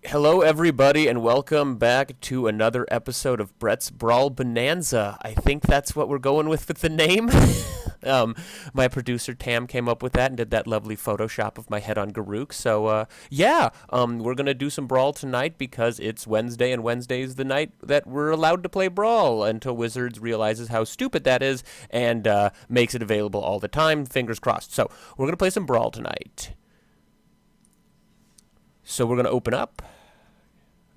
Hello, everybody, and welcome back to another episode of Brett's Brawl Bonanza. I think that's what we're going with the name. My producer Tam came up with that and did that lovely Photoshop of my head on Garruk. So, we're going to do some Brawl tonight because it's Wednesday, and Wednesday is the night that we're allowed to play Brawl until Wizards realizes how stupid that is and makes it available all the time. Fingers crossed. So, we're going to play some Brawl tonight. So, we're going to open up.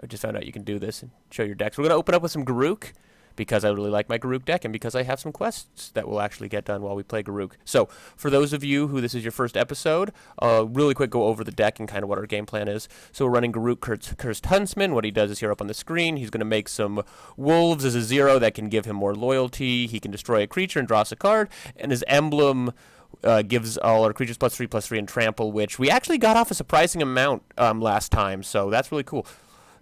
I just found out you can do this and show your decks. We're going to open up with some Garruk because I really like my Garruk deck and because I have some quests that will actually get done while we play Garruk. So, for those of you who this is your first episode, really quick go over the deck and kind of what our game plan is. So, we're running Garruk Cursed Huntsman. What he does is here up on the screen. He's going to make some wolves as a 0 that can give him more loyalty. He can destroy a creature and draw us a card. And his emblem gives all our creatures +3/+3 and trample, which we actually got off a surprising amount last time. So, that's really cool.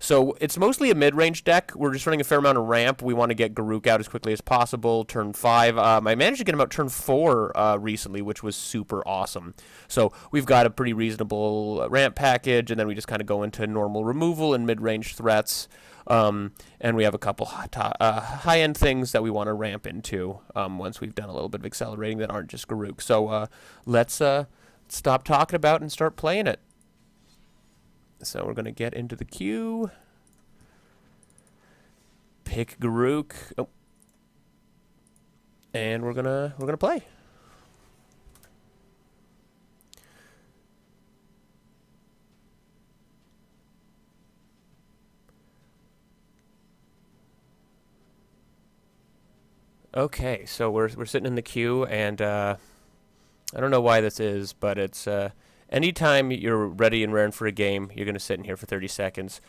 So it's mostly a mid-range deck. We're just running a fair amount of ramp. We want to get Garruk out as quickly as possible. Turn 5. I managed to get him out turn 4 recently, which was super awesome. So we've got a pretty reasonable ramp package, and then we just kind of go into normal removal and mid-range threats. And we have a couple high-end things that we want to ramp into once we've done a little bit of accelerating that aren't just Garruk. So let's stop talking about it and start playing it. So we're going to get into the queue. Pick Garruk. Oh. And we're going to play. Okay, so we're sitting in the queue, and I don't know why this is, but it's anytime you're ready and raring for a game, you're going to sit in here for 30 seconds.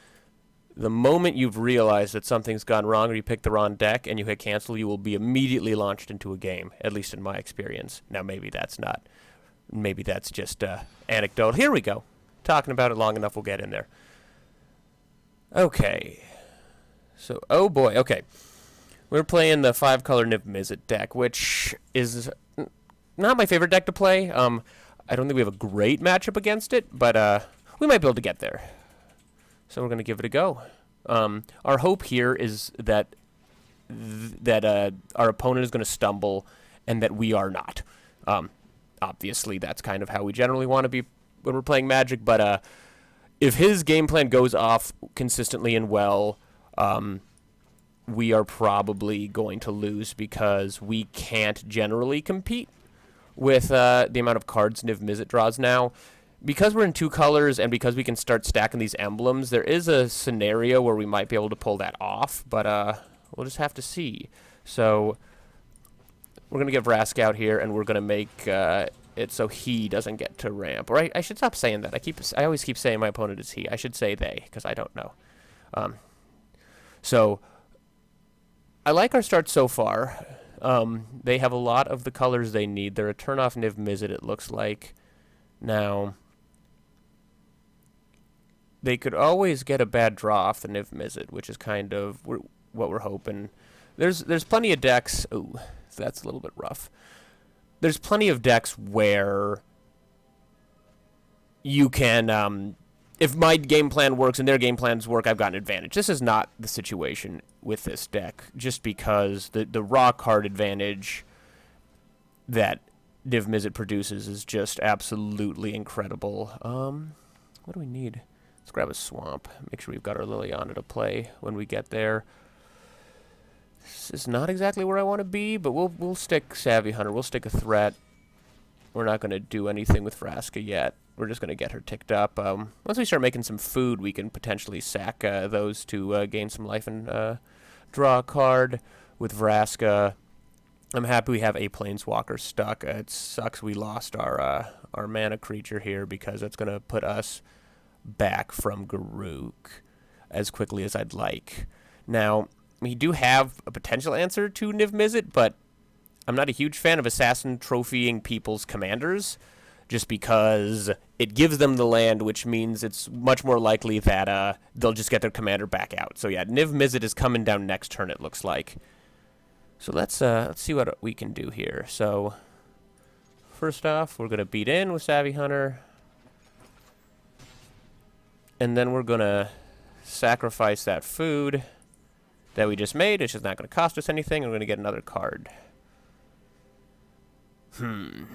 The moment you've realized that something's gone wrong or you picked the wrong deck and you hit cancel, you will be immediately launched into a game, at least in my experience. Now, maybe that's not. Maybe that's just anecdotal. Here we go. Talking about it long enough, we'll get in there. Okay. So, oh boy, okay. We're playing the 5-color Niv Mizzet deck, which is not my favorite deck to play. I don't think we have a great matchup against it, but we might be able to get there. So we're going to give it a go. Our hope here is that our opponent is going to stumble and that we are not. Obviously, that's kind of how we generally want to be when we're playing Magic, but if his game plan goes off consistently and well, we are probably going to lose because we can't generally compete with the amount of cards Niv Mizzet draws now. Because we're in 2 colors and because we can start stacking these emblems, there is a scenario where we might be able to pull that off, but we'll just have to see. So we're going to get Vrask out here, and we're going to make it so he doesn't get to ramp. Or I should stop saying that. I always keep saying my opponent is he. I should say they, because I don't know. So I like our start so far. They have a lot of the colors they need. They're a turn-off Niv Mizzet, it looks like. Now, they could always get a bad draw off the Niv Mizzet, which is kind of what we're hoping. There's plenty of decks. Ooh, that's a little bit rough. There's plenty of decks where you can, if my game plan works and their game plans work, I've got an advantage. This is not the situation with this deck, just because the raw card advantage that Niv Mizzet produces is just absolutely incredible. What do we need? Let's grab a swamp. Make sure we've got our Liliana to play when we get there. This is not exactly where I want to be, but we'll stick Savvy Hunter. We'll stick a threat. We're not going to do anything with Vraska yet. We're just going to get her ticked up. Once we start making some food, we can potentially sack those to gain some life and draw a card with Vraska. I'm happy we have a Planeswalker stuck. It sucks we lost our mana creature here because that's going to put us back from Garruk as quickly as I'd like. Now, we do have a potential answer to Niv Mizzet, but I'm not a huge fan of Assassin trophying people's commanders just because it gives them the land, which means it's much more likely that they'll just get their commander back out. So yeah, Niv Mizzet is coming down next turn, it looks like. So let's see what we can do here. So first off, we're going to beat in with Savvy Hunter. And then we're going to sacrifice that food that we just made. It's just not going to cost us anything. I'm going to get another card. We're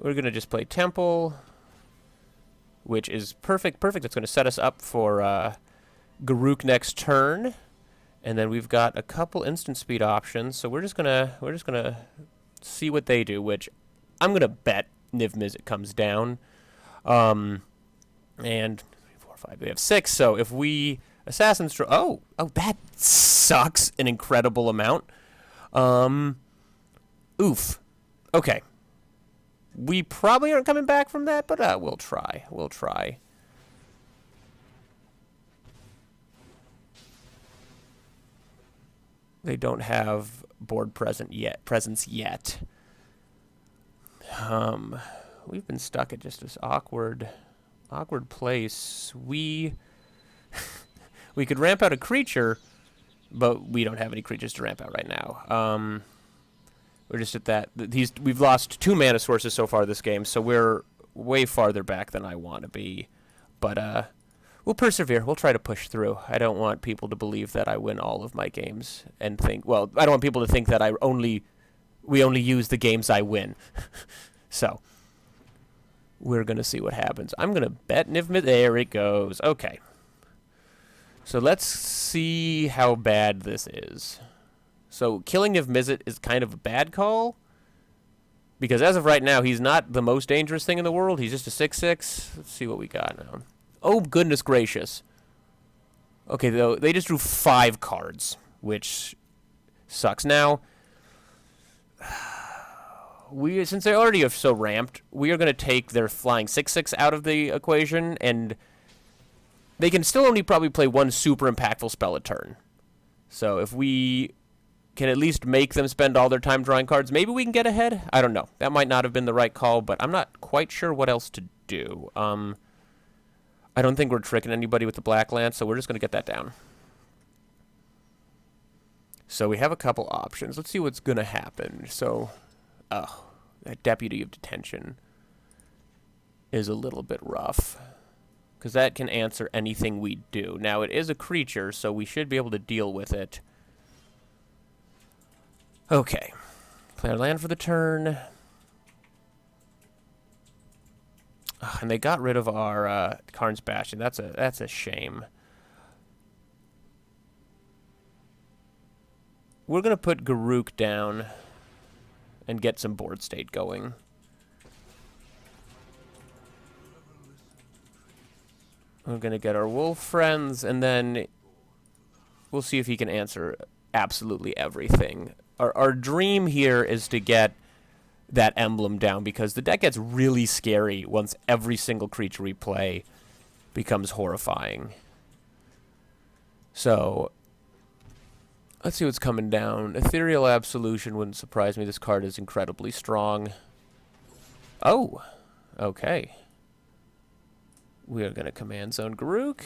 going to just play Temple, which is perfect. Perfect. It's going to set us up for Garruk next turn. And then we've got a couple instant speed options, so we're just gonna see what they do. Which I'm gonna bet Niv Mizzet comes down. And 3, 4, 5. We have 6. So if we Assassin's oh that sucks an incredible amount. Oof. Okay. We probably aren't coming back from that, but we'll try. We'll try. They don't have board presence yet. We've been stuck at just this awkward place. We could ramp out a creature, but we don't have any creatures to ramp out right now. We're just at that. We've lost 2 mana sources so far this game, so we're way farther back than I want to be. But we'll persevere. We'll try to push through. I don't want people to believe that I win all of my games and think, well, I don't want people to think that we only use the games I win. So we're going to see what happens. I'm going to bet Niv Mizzet. There it goes. Okay. So let's see how bad this is. So killing Niv Mizzet is kind of a bad call, because as of right now, he's not the most dangerous thing in the world. He's just a 6/6. Let's see what we got now. Oh, goodness gracious. Okay, though, they just drew 5 cards, which sucks. Now, since they already are so ramped, we are going to take their flying 6/6 out of the equation, and they can still only probably play 1 super impactful spell a turn. So if we can at least make them spend all their time drawing cards, maybe we can get ahead. I don't know. That might not have been the right call, but I'm not quite sure what else to do. I don't think we're tricking anybody with the Black Lance, so we're just going to get that down. So we have a couple options. Let's see what's going to happen. So, that Deputy of Detention is a little bit rough, because that can answer anything we do. Now, it is a creature, so we should be able to deal with it. Okay. Play our land for the turn. And they got rid of our Karn's Bastion. That's a shame. We're going to put Garruk down and get some board state going. We're going to get our wolf friends, and then we'll see if he can answer absolutely everything. Our dream here is to get that emblem down, because the deck gets really scary once every single creature we play becomes horrifying. So let's see what's coming down. Ethereal Absolution wouldn't surprise me. This card is incredibly strong. Oh, okay. We are going to Command Zone Garruk.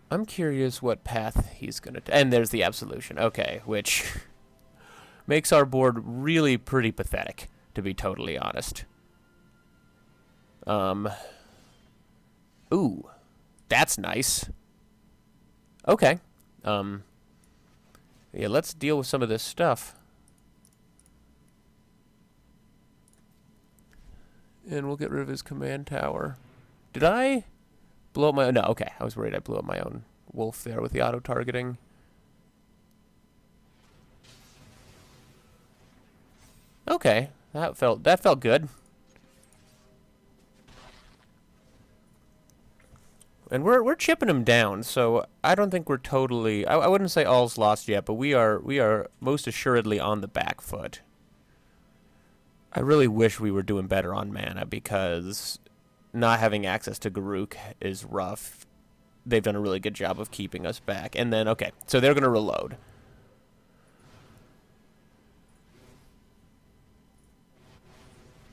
I'm curious what path he's going to... And there's the Absolution. Okay, which makes our board really pretty pathetic, to be totally honest. Ooh, that's nice. Okay. Yeah, let's deal with some of this stuff. And we'll get rid of his command tower. Did I blow up my... No, okay. I was worried I blew up my own wolf there with the auto-targeting. Okay. That felt good. And we're chipping him down, so I don't think we're totally... I wouldn't say all's lost yet, but we are most assuredly on the back foot. I really wish we were doing better on mana, because not having access to Garruk is rough. They've done a really good job of keeping us back. And then, okay, so they're going to reload.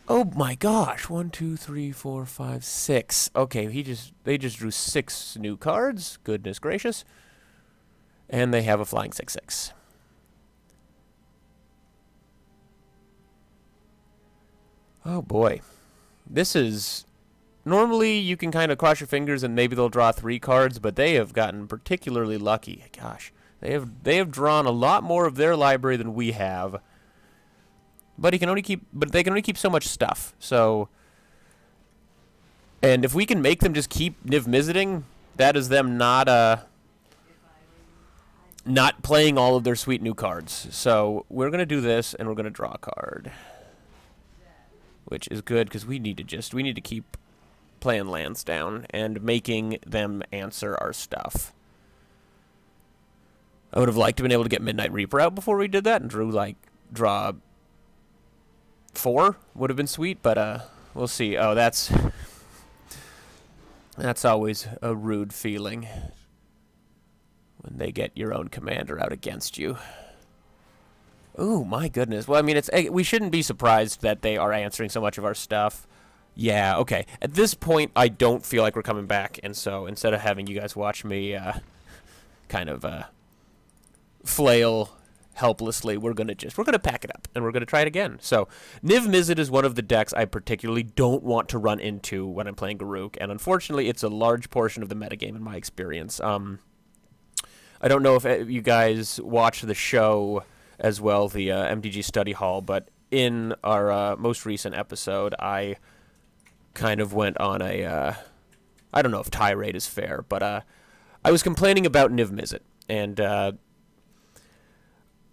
Oh my gosh, 1, 2, 3, 4, 5, 6. Okay, they just drew 6 new cards. Goodness gracious. And they have a flying 6/6. Oh boy. This is Normally, you can kind of cross your fingers and maybe they'll draw 3 cards, but they have gotten particularly lucky. Gosh, they have drawn a lot more of their library than we have. But they can only keep so much stuff. So, and if we can make them just keep Niv Mizziting, that is them not playing all of their sweet new cards. So we're gonna do this, and we're gonna draw a card, which is good because we need to keep playing lands down and making them answer our stuff. I would have liked to have been able to get Midnight Reaper out before we did that and draw 4 would have been sweet, but we'll see. Oh, that's always a rude feeling when they get your own commander out against you. Ooh, my goodness. Well, I mean, we shouldn't be surprised that they are answering so much of our stuff. Yeah, okay. At this point, I don't feel like we're coming back, and so instead of having you guys watch me kind of flail helplessly, we're gonna pack it up, and we're gonna try it again. So, Niv Mizzet is one of the decks I particularly don't want to run into when I'm playing Garruk, and unfortunately, it's a large portion of the metagame in my experience. I don't know if you guys watch the show as well, the MTG Study Hall, but in our most recent episode, I kind of went on a, I don't know if tirade is fair, but I was complaining about Niv Mizzet, and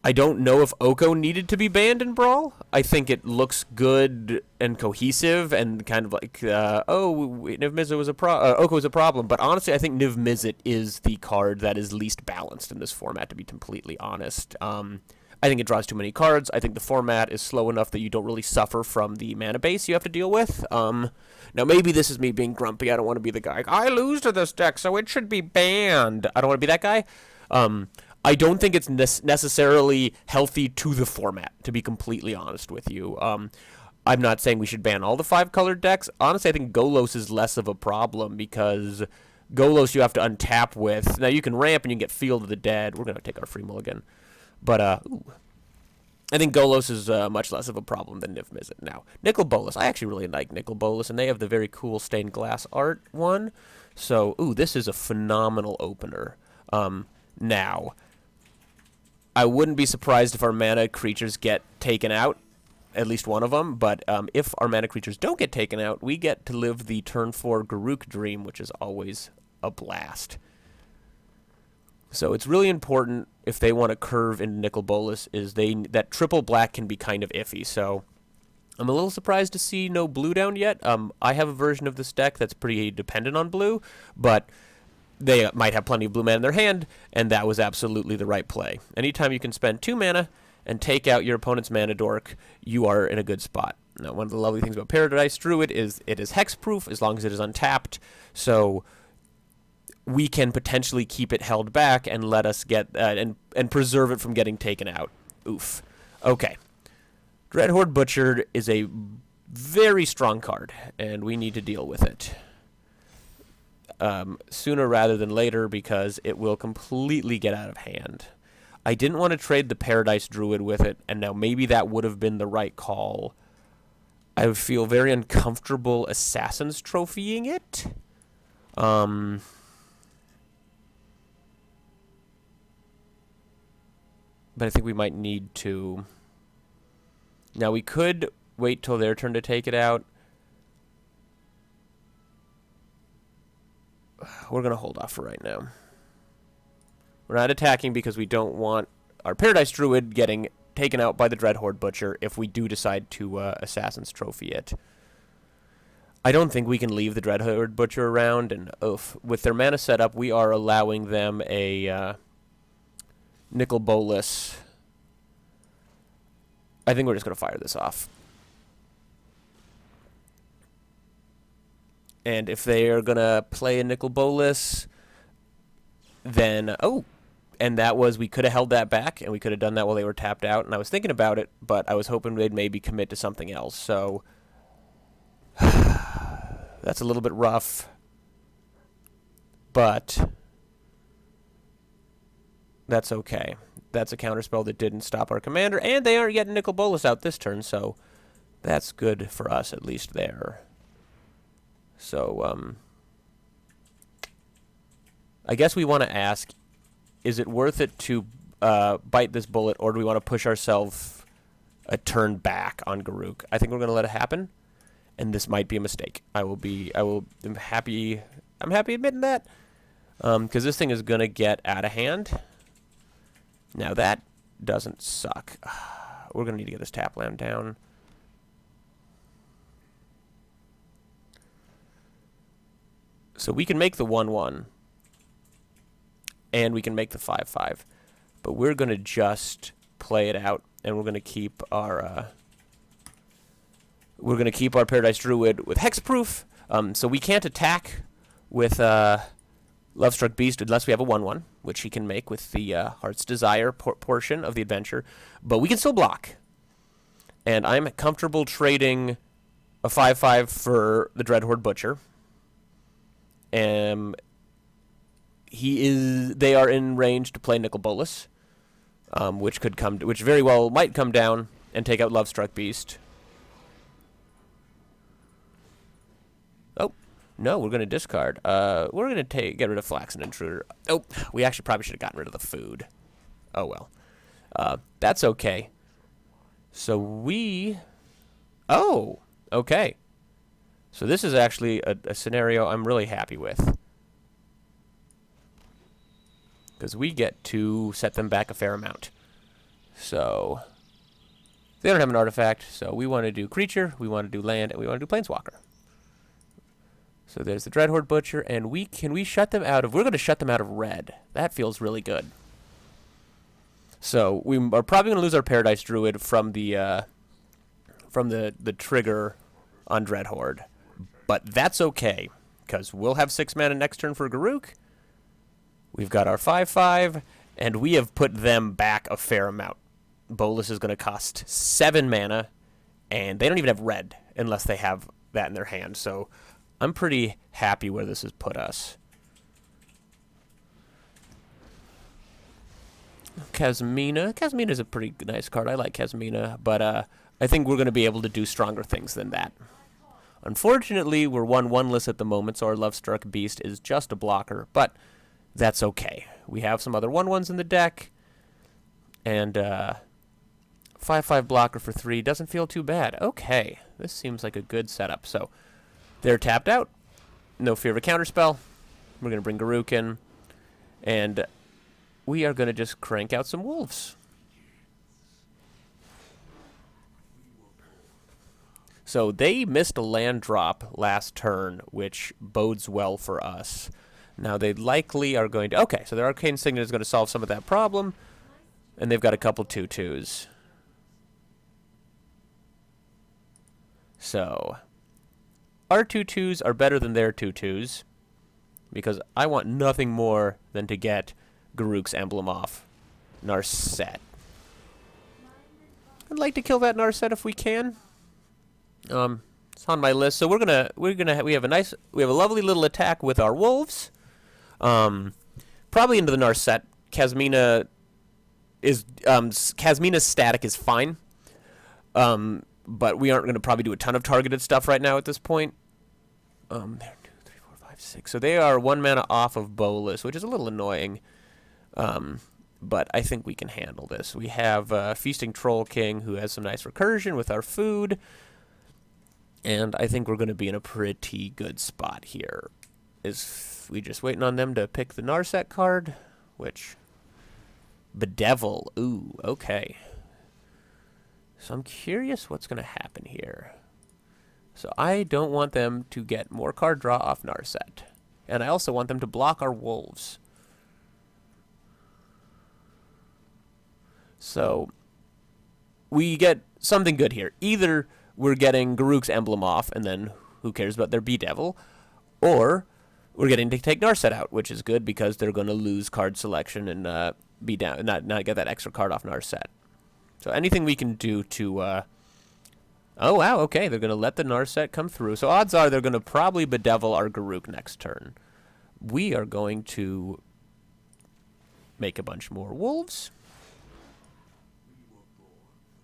I don't know if Oko needed to be banned in Brawl. I think it looks good and cohesive and kind of like, Niv Mizzet was Oko was a problem, but honestly, I think Niv Mizzet is the card that is least balanced in this format, to be completely honest. I think it draws too many cards. I think the format is slow enough that you don't really suffer from the mana base you have to deal with. Now, maybe this is me being grumpy. I don't want to be the guy, I lose to this deck, so it should be banned. I don't want to be that guy. I don't think it's necessarily healthy to the format, to be completely honest with you. I'm not saying we should ban all the 5-colored decks. Honestly, I think Golos is less of a problem because Golos you have to untap with. Now, you can ramp and you can get Field of the Dead. We're going to take our free mulligan. But, I think Golos is much less of a problem than Niv Mizzet. Now, Nicol Bolas. I actually really like Nicol Bolas, and they have the very cool stained glass art one. So, this is a phenomenal opener. Now, I wouldn't be surprised if our mana creatures get taken out, at least one of them, but if our mana creatures don't get taken out, we get to live the turn 4 Garruk Dream, which is always a blast. So it's really important if they want to curve into Nicol Bolas that triple black can be kind of iffy. So I'm a little surprised to see no blue down yet. I have a version of this deck that's pretty dependent on blue, but they might have plenty of blue mana in their hand, and that was absolutely the right play. Anytime you can spend 2 mana and take out your opponent's mana dork, you are in a good spot. Now, one of the lovely things about Paradise Druid is it is hexproof as long as it is untapped, so we can potentially keep it held back and let us get and preserve it from getting taken out. Oof. Okay. Dreadhorde Butchered is a very strong card, and we need to deal with it sooner rather than later because it will completely get out of hand. I didn't want to trade the Paradise Druid with it, and now maybe that would have been the right call. I would feel very uncomfortable Assassin's Trophying it. But I think we might need to. Now, we could wait till their turn to take it out. We're going to hold off for right now. We're not attacking because we don't want our Paradise Druid getting taken out by the Dreadhorde Butcher if we do decide to Assassin's Trophy it. I don't think we can leave the Dreadhorde Butcher around, and with their mana set up, we are allowing them a Nicol Bolas. I think we're just going to fire this off. And if they are going to play a Nicol Bolas, then, and that was, we could have held that back, and we could have done that while they were tapped out, and I was thinking about it, but I was hoping they'd maybe commit to something else, so that's a little bit rough, but that's okay. That's a counterspell that didn't stop our commander, and they aren't getting Nicol Bolas out this turn, so that's good for us, at least there. So, I guess we want to ask, is it worth it to bite this bullet, or do we want to push ourselves a turn back on Garruk? I think we're going to let it happen, and this might be a mistake. I'm happy admitting that, because this thing is going to get out of hand. Now that doesn't suck. We're going to need to get this tap land down. So we can make the 1-1, and we can make the 5-5, but we're going to just play it out, and we're going to keep our Paradise Druid with hexproof. So we can't attack with Lovestruck Beast unless we have a 1-1, which he can make with the Heart's Desire portion of the adventure, but we can still block. And I'm comfortable trading a 5-5 for the Dreadhorde Butcher. They are in range to play Nicol Bolas, which very well might come down and take out Lovestruck Beast. Oh, no, we're going to discard. We're going to get rid of Flaxen Intruder. Oh, we actually probably should have gotten rid of the food. Oh, well. That's okay. So oh, okay. So this is actually a scenario I'm really happy with, because we get to set them back a fair amount. So they don't have an artifact, so we want to do creature, we want to do land, and we want to do planeswalker. So there's the Dreadhorde Butcher, and can we shut them out of... We're going to shut them out of red. That feels really good. So we are probably going to lose our Paradise Druid from the trigger on Dreadhorde. But that's okay, because we'll have 6 mana next turn for Garruk. We've got our 5-5, and we have put them back a fair amount. Bolas is going to cost 7 mana, and they don't even have red unless they have that in their hand. So I'm pretty happy where this has put us. Kasmina. Kasmina is a pretty nice card. I like Kasmina, but I think we're going to be able to do stronger things than that. Unfortunately, we're 1-1-less at the moment, so our Lovestruck Beast is just a blocker, but that's okay. We have some other 1-1s in the deck, and 5-5 blocker for 3 doesn't feel too bad. Okay, this seems like a good setup. So they're tapped out. No fear of a counterspell. We're going to bring Garruk in, and we are going to just crank out some wolves. So they missed a land drop last turn, which bodes well for us. Now they likely are going to... Okay, so their Arcane Signet is going to solve some of that problem, and they've got a couple 2/2s. So our 2/2s are better than their 2/2s, because I want nothing more than to get Garruk's emblem off Narset. I'd like to kill that Narset if we can. It's on my list. So we have a lovely little attack with our wolves. Probably into the Narset. Kasmina's static is fine. But we aren't going to probably do a ton of targeted stuff right now at this point. There, 2, 3, 4, 5, 6. So they are 1 mana off of Bolas, which is a little annoying. But I think we can handle this. We have Feasting Troll King, who has some nice recursion with our food. And I think we're going to be in a pretty good spot here. Is we just waiting on them to pick the Narset card, which... Bedevil. Ooh, okay. So I'm curious what's going to happen here. So I don't want them to get more card draw off Narset. And I also want them to block our wolves. So we get something good here. Either we're getting Garruk's emblem off, and then who cares about their Bedevil, or we're getting to take Narset out, which is good because they're going to lose card selection and be down, not get that extra card off Narset. So anything we can do to... oh, wow, okay, they're going to let the Narset come through. So odds are they're going to probably Bedevil our Garruk next turn. We are going to make a bunch more wolves.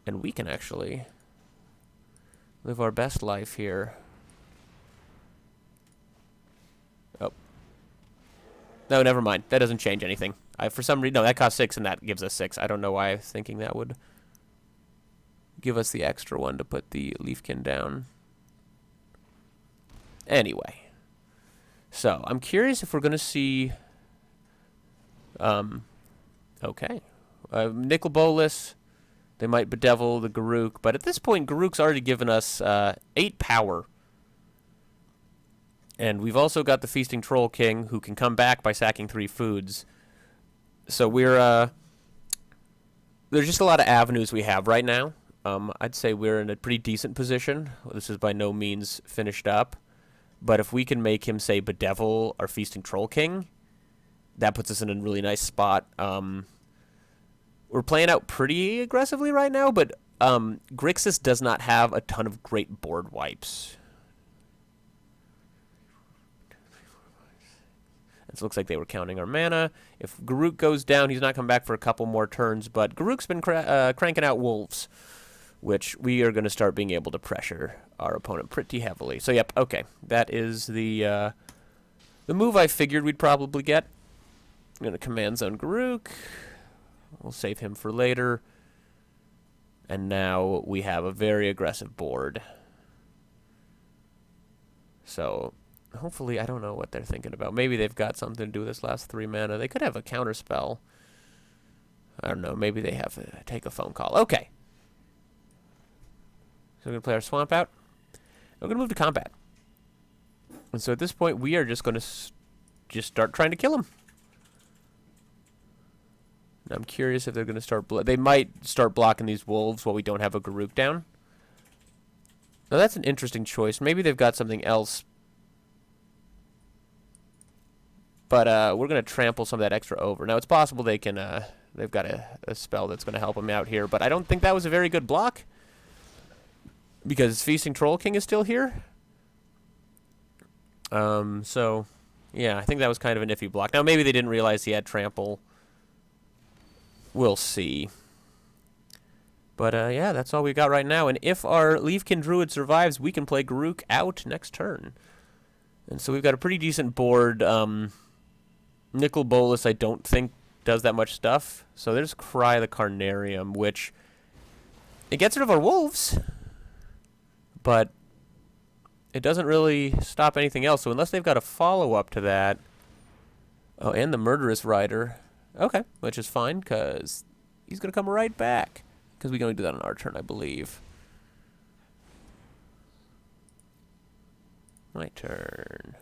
And we can actually live our best life here. No, never mind. That doesn't change anything. For some reason, no, that costs 6, and that gives us 6. I don't know why I was thinking that would give us the extra one to put the Leafkin down. Anyway. So, I'm curious if we're going to see... okay. Nicol Bolas. They might bedevil the Garruk. But at this point, Garruk's already given us 8 power. And we've also got the Feasting Troll King, who can come back by sacking 3 foods. So we're... there's just a lot of avenues we have right now. I'd say we're in a pretty decent position. This is by no means finished up. But if we can make him, say, bedevil our Feasting Troll King, that puts us in a really nice spot. We're playing out pretty aggressively right now, but Grixis does not have a ton of great board wipes. It looks like they were counting our mana. If Garruk goes down, he's not coming back for a couple more turns, but Garruk's been cranking out wolves, which we are going to start being able to pressure our opponent pretty heavily. So, yep, okay. That is the move I figured we'd probably get. I'm going to command zone Garruk. We'll save him for later. And now we have a very aggressive board. So... hopefully, I don't know what they're thinking about. Maybe they've got something to do with this last 3 mana. They could have a counter spell. I don't know. Maybe they have to take a phone call. Okay. So we're going to play our Swamp out. We're going to move to combat. And so at this point, we are just going to just start trying to kill him. And I'm curious if they're going to start... they might start blocking these wolves while we don't have a Garruk down. Now, that's an interesting choice. Maybe they've got something else. But we're going to trample some of that extra over. Now, it's possible they can... they've got a spell that's going to help them out here. But I don't think that was a very good block. Because Feasting Troll King is still here. So, yeah, I think that was kind of an iffy block. Now, maybe they didn't realize he had trample. We'll see. But, yeah, that's all we got right now. And if our Leafkin Druid survives, we can play Garruk out next turn. And so we've got a pretty decent board. Nicol Bolas, I don't think, does that much stuff. So there's Cry the Carnarium, which... it gets rid of our wolves. But it doesn't really stop anything else. So unless they've got a follow-up to that... oh, and the Murderous Rider. Okay, which is fine, because he's going to come right back. Because we can only do that on our turn, I believe. My turn.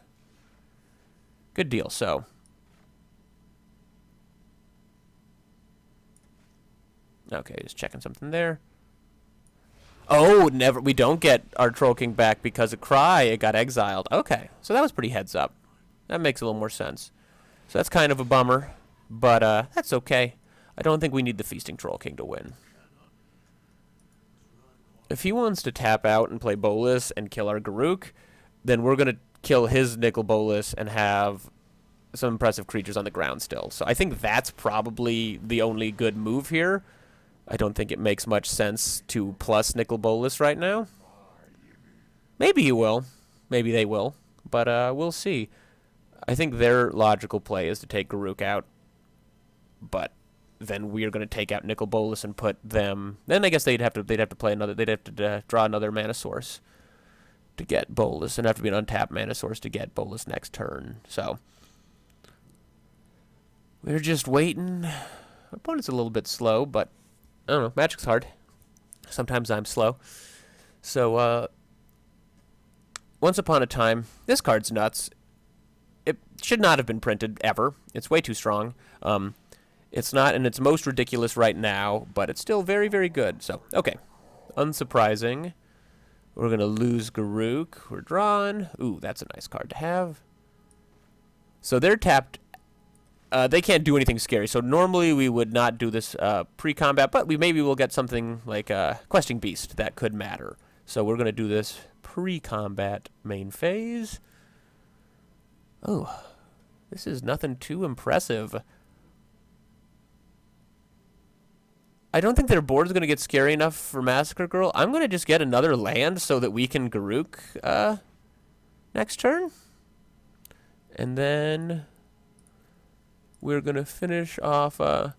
Good deal, so... okay, just checking something there. Oh, never. We don't get our Troll King back because of Cry. It got exiled. Okay, so that was pretty heads up. That makes a little more sense. So that's kind of a bummer, but that's okay. I don't think we need the Feasting Troll King to win. If he wants to tap out and play Bolas and kill our Garruk, then we're going to kill his Nicol Bolas and have some impressive creatures on the ground still. So I think that's probably the only good move here. I don't think it makes much sense to plus Nicol Bolas right now. Maybe he will. Maybe they will. But we'll see. I think their logical play is to take Garruk out. But then we're going to take out Nicol Bolas and put them... then I guess they'd have to play another... they'd have to draw another mana source to get Bolas. And have to be an untapped mana source to get Bolas next turn. So we're just waiting. Our opponent's a little bit slow, but... I don't know. Magic's hard. Sometimes I'm slow. So, once upon a time, this card's nuts. It should not have been printed, ever. It's way too strong. It's not in its most ridiculous right now, but it's still very, very good. So, okay. Unsurprising. We're going to lose Garruk. We're drawn. Ooh, that's a nice card to have. So, they're tapped... they can't do anything scary, so normally we would not do this pre-combat, but maybe we'll get something like Questing Beast that could matter. So we're going to do this pre-combat main phase. Oh, this is nothing too impressive. I don't think their board is going to get scary enough for Massacre Girl. I'm going to just get another land so that we can Garruk next turn. And then... we're going to finish off... I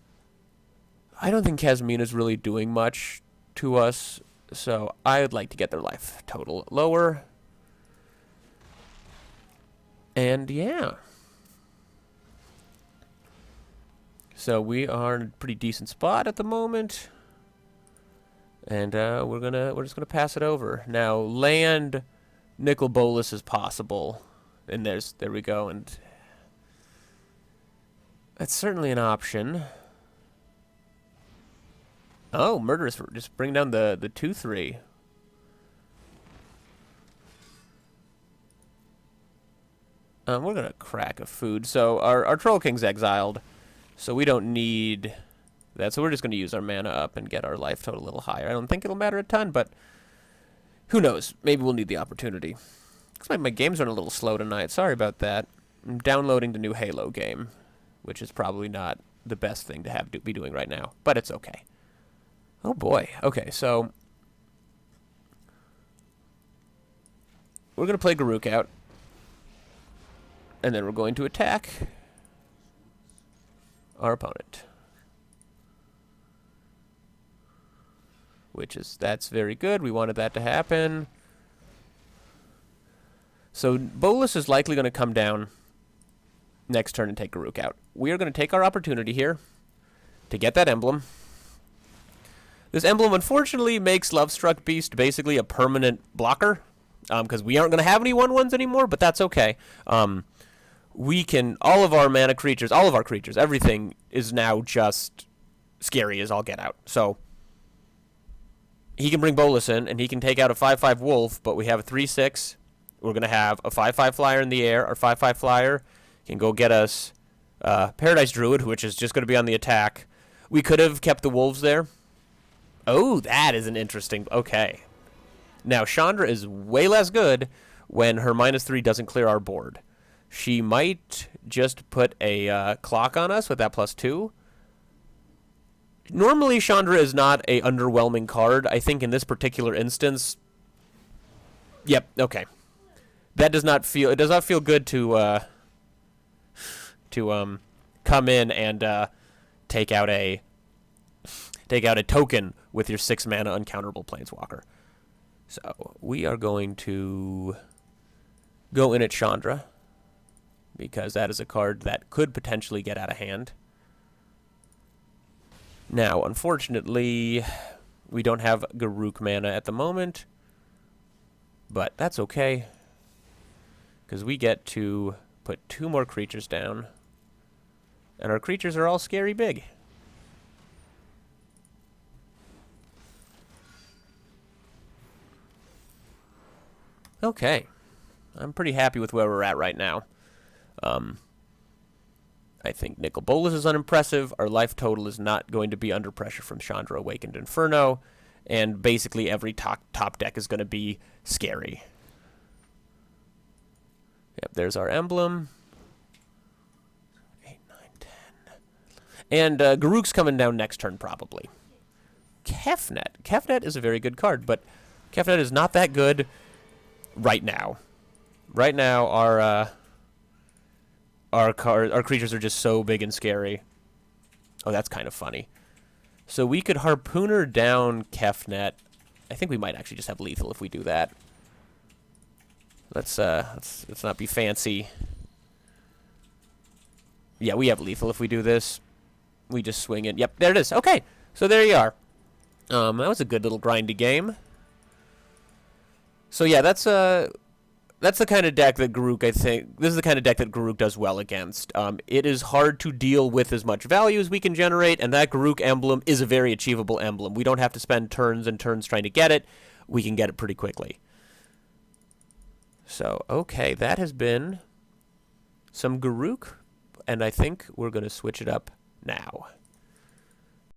don't think Kazmina's really doing much to us, so I'd like to get their life total lower. And yeah. So we are in a pretty decent spot at the moment. And we're just gonna pass it over. Now land Nicol Bolas is possible. And there we go, and that's certainly an option. Oh, Murderous, just bring down the 2/3. We're gonna crack a food. So our Troll King's exiled, so we don't need that. So we're just gonna use our mana up and get our life total a little higher. I don't think it'll matter a ton, but who knows? Maybe we'll need the opportunity. Looks like my games are a little slow tonight. Sorry about that. I'm downloading the new Halo game, which is probably not the best thing to be doing right now, but it's okay. Oh boy. Okay, so we're gonna play Garruk out. And then we're going to attack our opponent. That's very good. We wanted that to happen. So Bolas is likely going to come down next turn and take Garruk out. We are going to take our opportunity here to get that emblem. This emblem unfortunately makes Lovestruck Beast basically a permanent blocker, because we aren't going to have any 1/1s anymore, but that's okay. We can, all of our mana creatures, all of our creatures, everything is now just scary as all get out. So he can bring Bolas in, and he can take out a 5/5 wolf, but we have a 3/6. We're going to have a 5/5 flyer in the air. Our 5/5 flyer can go get us Paradise Druid, which is just going to be on the attack. We could have kept the wolves there. Oh, that is an interesting... Okay. Now, Chandra is way less good when her -3 doesn't clear our board. She might just put a clock on us with that +2. Normally, Chandra is not a underwhelming card. I think in this particular instance... Yep, okay. That does not feel... It does not feel good to come in and take out a token with your 6 mana uncounterable Planeswalker. So we are going to go in at Chandra, because that is a card that could potentially get out of hand. Now, unfortunately, we don't have Garruk mana at the moment, but that's okay, because we get to put 2 more creatures down, and our creatures are all scary big. Okay. I'm pretty happy with where we're at right now. I think Nicol Bolas is unimpressive. Our life total is not going to be under pressure from Chandra Awakened Inferno. And basically every top deck is going to be scary. Yep, there's our emblem. 8, 9, 10. And Garruk's coming down next turn, probably. Kefnet. Kefnet is a very good card, but Kefnet is not that good right now. Right now, our creatures are just so big and scary. Oh, that's kind of funny. So we could Harpooner down Kefnet. I think we might actually just have lethal if we do that. Let's not be fancy. Yeah, we have lethal if we do this. We just swing it. Yep, there it is. Okay, so there you are. That was a good little grindy game. So yeah, that's the kind of deck that Garruk, I think, this is the kind of deck that Garruk does well against. It is hard to deal with as much value as we can generate, and that Garruk emblem is a very achievable emblem. We don't have to spend turns and turns trying to get it. We can get it pretty quickly. So, okay, that has been some Garruk, and I think we're going to switch it up now.